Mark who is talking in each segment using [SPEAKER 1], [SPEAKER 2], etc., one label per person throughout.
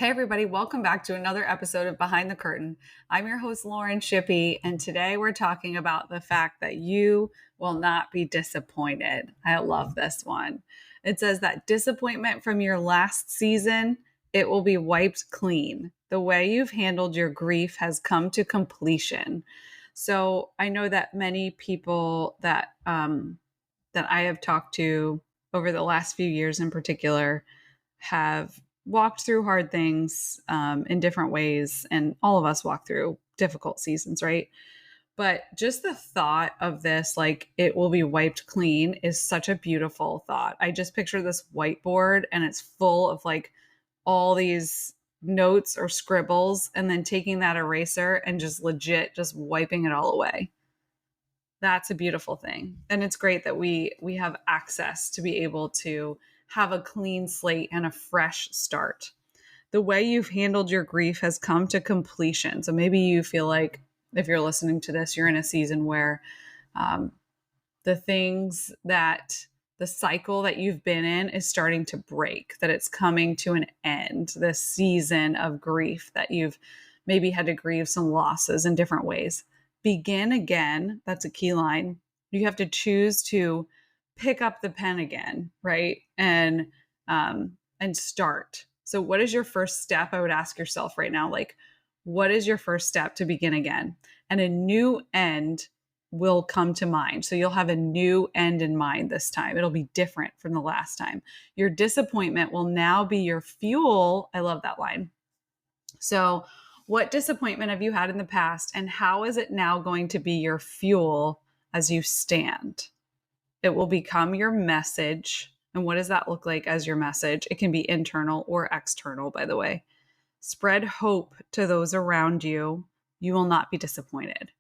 [SPEAKER 1] Hey, everybody, welcome back to another episode of Behind the Curtain. I'm your host, Lauren Shippey, and today we're talking about the fact that you will not be disappointed. I love this one. It says that disappointment from your last season, it will be wiped clean. The way you've handled your grief has come to completion. So I know that many people that I have talked to over the last few years in particular have walked through hard things in different ways. And all of us walk through difficult seasons, right? But just the thought of this, like it will be wiped clean, is such a beautiful thought. I just picture this whiteboard and it's full of like all these notes or scribbles, and then taking that eraser and just legit just wiping it all away. That's a beautiful thing. And it's great that we have access to be able to have a clean slate and a fresh start. The way you've handled your grief has come to completion. So maybe you feel like if you're listening to this, you're in a season where um, the things that the cycle that you've been in is starting to break, that it's coming to an end, this season of grief that you've maybe had to grieve some losses in different ways. Begin again. That's a key line. You have to choose to pick up the pen again, right? And start. So what is your first step? I would ask yourself right now, like, what is your first step to begin again? And a new end will come to mind. So you'll have a new end in mind this time. It'll be different from the last time. Your disappointment will now be your fuel. I love that line. So, what disappointment have you had in the past, and how is it now going to be your fuel as you stand? It will become your message. And what does that look like as your message? It can be internal or external, by the way. Spread hope to those around you. You will not be disappointed.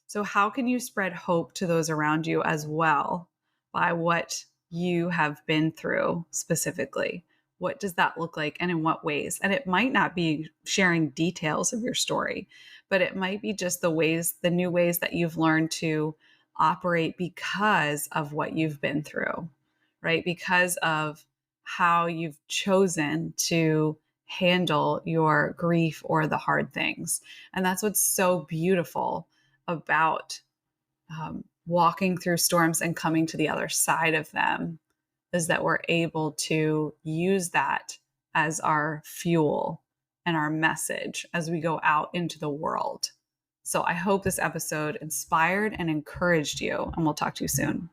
[SPEAKER 1] So, how can you spread hope to those around you as well by what you have been through specifically? What does that look like and in what ways? And it might not be sharing details of your story, but it might be just the new ways that you've learned to operate because of what you've been through, right? Because of how you've chosen to handle your grief or the hard things. And that's what's so beautiful about walking through storms and coming to the other side of them, is that we're able to use that as our fuel and our message as we go out into the world. So I hope this episode inspired and encouraged you, and we'll talk to you soon.